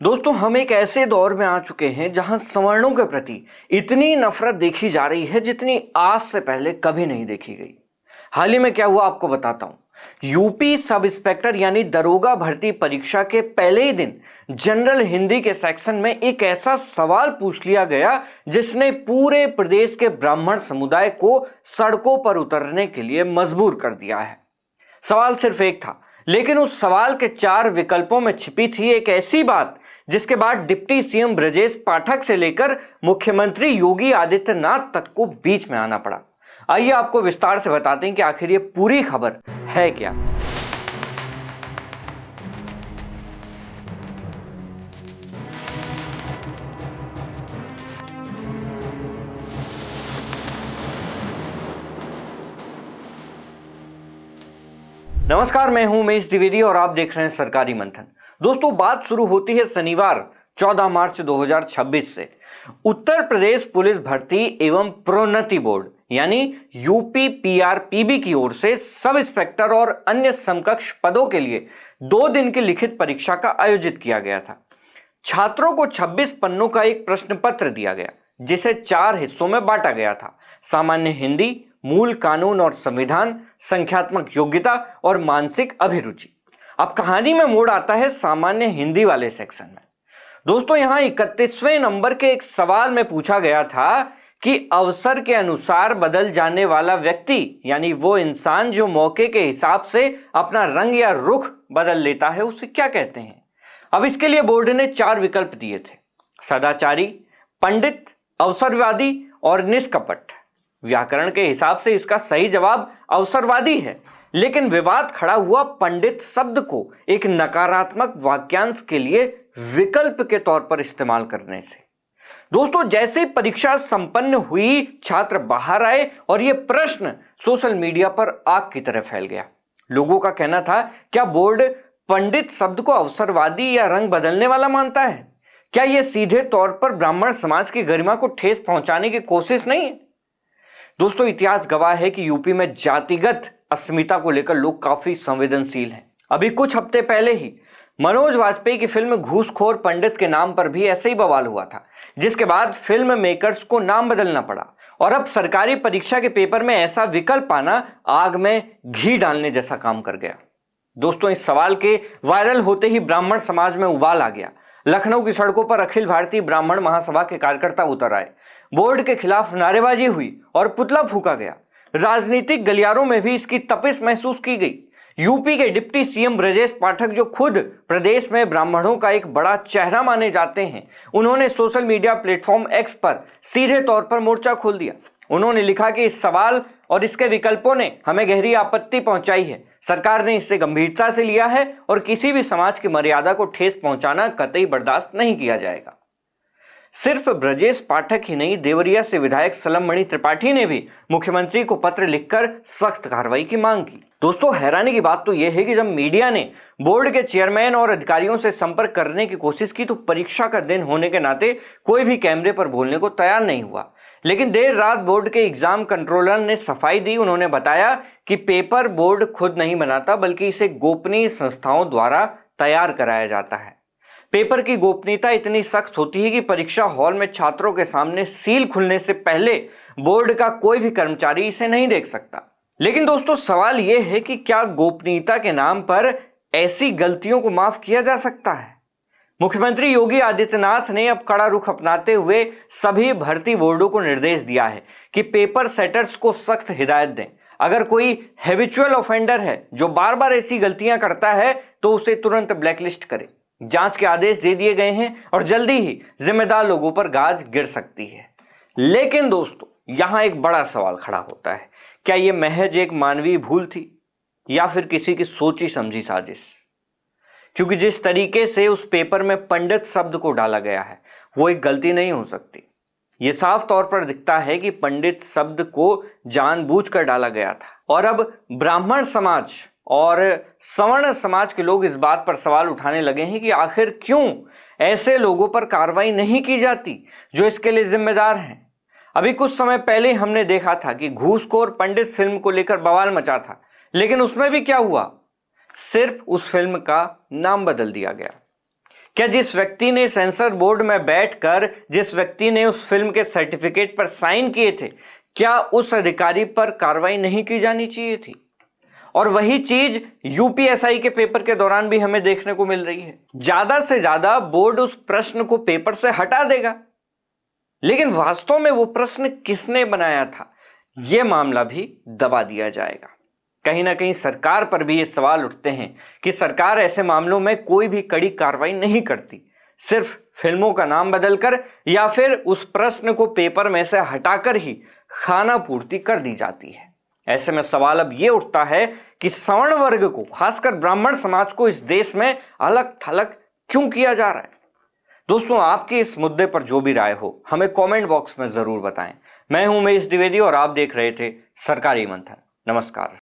दोस्तों, हम एक ऐसे दौर में आ चुके हैं जहां सवर्णों के प्रति इतनी नफरत देखी जा रही है जितनी आज से पहले कभी नहीं देखी गई। हाल ही में क्या हुआ आपको बताता हूं। यूपी सब इंस्पेक्टर यानी दरोगा भर्ती परीक्षा के पहले ही दिन जनरल हिंदी के सेक्शन में एक ऐसा सवाल पूछ लिया गया जिसने पूरे प्रदेश के ब्राह्मण समुदाय को सड़कों पर उतरने के लिए मजबूर कर दिया है। सवाल सिर्फ एक था, लेकिन उस सवाल के 4 विकल्पों में छिपी थी एक ऐसी बात जिसके बाद डिप्टी सीएम ब्रजेश पाठक से लेकर मुख्यमंत्री योगी आदित्यनाथ तक को बीच में आना पड़ा। आइए आपको विस्तार से बताते हैं कि आखिर ये पूरी खबर है क्या। नमस्कार, मैं हूं उमेश द्विवेदी और आप देख रहे हैं सरकारी मंथन। दोस्तों, बात शुरू होती है शनिवार 14 मार्च 2026 से। उत्तर प्रदेश पुलिस भर्ती एवं प्रोन्नति बोर्ड यानी यूपी पीआरपीबी की ओर से सब इंस्पेक्टर और अन्य समकक्ष पदों के लिए 2 दिन की लिखित परीक्षा का आयोजित किया गया था। छात्रों को 26 पन्नों का एक प्रश्न पत्र दिया गया जिसे 4 हिस्सों में बांटा गया था। सामान्य हिंदी, मूल कानून और संविधान, संख्यात्मक योग्यता और मानसिक अभिरुचि। अब कहानी में मोड़ आता है सामान्य हिंदी वाले सेक्शन में। दोस्तों, यहां 31वें नंबर के एक सवाल में पूछा गया था कि अवसर के अनुसार बदल जाने वाला व्यक्ति यानी वो इंसान जो मौके के हिसाब से अपना रंग या रुख बदल लेता है उसे क्या कहते हैं। अब इसके लिए बोर्ड ने 4 विकल्प दिए थे: सदाचारी, पंडित, अवसरवादी और निष्कपट। व्याकरण के हिसाब से इसका सही जवाब अवसरवादी है, लेकिन विवाद खड़ा हुआ पंडित शब्द को एक नकारात्मक वाक्यांश के लिए विकल्प के तौर पर इस्तेमाल करने से। दोस्तों, जैसे परीक्षा संपन्न हुई, छात्र बाहर आए और यह प्रश्न सोशल मीडिया पर आग की तरह फैल गया। लोगों का कहना था, क्या बोर्ड पंडित शब्द को अवसरवादी या रंग बदलने वाला मानता है? क्या यह सीधे तौर पर ब्राह्मण समाज की गरिमा को ठेस पहुंचाने की कोशिश नहीं है? दोस्तों, इतिहास गवाह है कि यूपी में जातिगत अस्मिता को लेकर लोग काफी संवेदनशील हैं। अभी कुछ हफ्ते पहले ही मनोज वाजपेयी की फिल्म घूसखोर पंडित के नाम पर भी ऐसे ही बवाल हुआ था, जिसके बाद फिल्म मेकर्स को नाम बदलना पड़ा। और अब सरकारी परीक्षा के पेपर में ऐसा विकल्प आना आग में घी डालने जैसा काम कर गया। दोस्तों, इस सवाल के वायरल होते ही ब्राह्मण समाज में उबाल आ गया। लखनऊ की सड़कों पर अखिल भारतीय ब्राह्मण महासभा के कार्यकर्ता उतर आए। बोर्ड के खिलाफ नारेबाजी हुई और पुतला फूंका गया। राजनीतिक गलियारों में भी इसकी तपिश महसूस की गई। यूपी के डिप्टी सीएम ब्रजेश पाठक, जो खुद प्रदेश में ब्राह्मणों का एक बड़ा चेहरा माने जाते हैं, उन्होंने सोशल मीडिया प्लेटफॉर्म एक्स पर सीधे तौर पर मोर्चा खोल दिया। उन्होंने लिखा कि इस सवाल और इसके विकल्पों ने हमें गहरी आपत्ति पहुंचाई है। सरकार ने इसे गंभीरता से लिया है और किसी भी समाज की मर्यादा को ठेस पहुंचाना कतई बर्दाश्त नहीं किया जाएगा। सिर्फ ब्रजेश पाठक ही नहीं, देवरिया से विधायक सलम मणि त्रिपाठी ने भी मुख्यमंत्री को पत्र लिखकर सख्त कार्रवाई की मांग की। दोस्तों, हैरानी की बात तो यह है कि जब मीडिया ने बोर्ड के चेयरमैन और अधिकारियों से संपर्क करने की कोशिश की तो परीक्षा का दिन होने के नाते कोई भी कैमरे पर बोलने को तैयार नहीं हुआ। लेकिन देर रात बोर्ड के एग्जाम कंट्रोलर ने सफाई दी। उन्होंने बताया कि पेपर बोर्ड खुद नहीं बनाता, बल्कि इसे गोपनीय संस्थाओं द्वारा तैयार कराया जाता है। पेपर की गोपनीयता इतनी सख्त होती है कि परीक्षा हॉल में छात्रों के सामने सील खुलने से पहले बोर्ड का कोई भी कर्मचारी इसे नहीं देख सकता। लेकिन दोस्तों, सवाल यह है कि क्या गोपनीयता के नाम पर ऐसी गलतियों को माफ किया जा सकता है? मुख्यमंत्री योगी आदित्यनाथ ने अब कड़ा रुख अपनाते हुए सभी भर्ती बोर्डों को निर्देश दिया है कि पेपर सेटर्स को सख्त हिदायत दें। अगर कोई हैबिचुअल ऑफेंडर है जो बार बार ऐसी गलतियां करता है तो उसे तुरंत ब्लैकलिस्ट करें। जांच के आदेश दे दिए गए हैं और जल्दी ही जिम्मेदार लोगों पर गाज गिर सकती है। लेकिन दोस्तों, यहां एक बड़ा सवाल खड़ा होता है, क्या यह महज एक मानवीय भूल थी या फिर किसी की सोची समझी साजिश? क्योंकि जिस तरीके से उस पेपर में पंडित शब्द को डाला गया है वो एक गलती नहीं हो सकती। यह साफ तौर पर दिखता है कि पंडित शब्द को जानबूझकर डाला गया था। और अब ब्राह्मण समाज और सवर्ण समाज के लोग इस बात पर सवाल उठाने लगे हैं कि आखिर क्यों ऐसे लोगों पर कार्रवाई नहीं की जाती जो इसके लिए जिम्मेदार हैं। अभी कुछ समय पहले हमने देखा था कि घूसखोर पंडित फिल्म को लेकर बवाल मचा था, लेकिन उसमें भी क्या हुआ, सिर्फ उस फिल्म का नाम बदल दिया गया। क्या जिस व्यक्ति ने सेंसर बोर्ड में बैठकर जिस व्यक्ति ने उस फिल्म के सर्टिफिकेट पर साइन किए थे, क्या उस अधिकारी पर कार्रवाई नहीं की जानी चाहिए थी? और वही चीज यूपीएसआई के पेपर के दौरान भी हमें देखने को मिल रही है। ज्यादा से ज्यादा बोर्ड उस प्रश्न को पेपर से हटा देगा, लेकिन वास्तव में वो प्रश्न किसने बनाया था, यह मामला भी दबा दिया जाएगा। कहीं ना कहीं सरकार पर भी ये सवाल उठते हैं कि सरकार ऐसे मामलों में कोई भी कड़ी कार्रवाई नहीं करती, सिर्फ फिल्मों का नाम बदलकर या फिर उस प्रश्न को पेपर में से हटाकर ही खाना पूर्ति कर दी जाती है। ऐसे में सवाल अब यह उठता है कि सवर्ण वर्ग को, खासकर ब्राह्मण समाज को इस देश में अलग थलग क्यों किया जा रहा है? दोस्तों, आपकी इस मुद्दे पर जो भी राय हो हमें कमेंट बॉक्स में जरूर बताएं। मैं हूं उमेश द्विवेदी और आप देख रहे थे सरकारी मंथन। नमस्कार।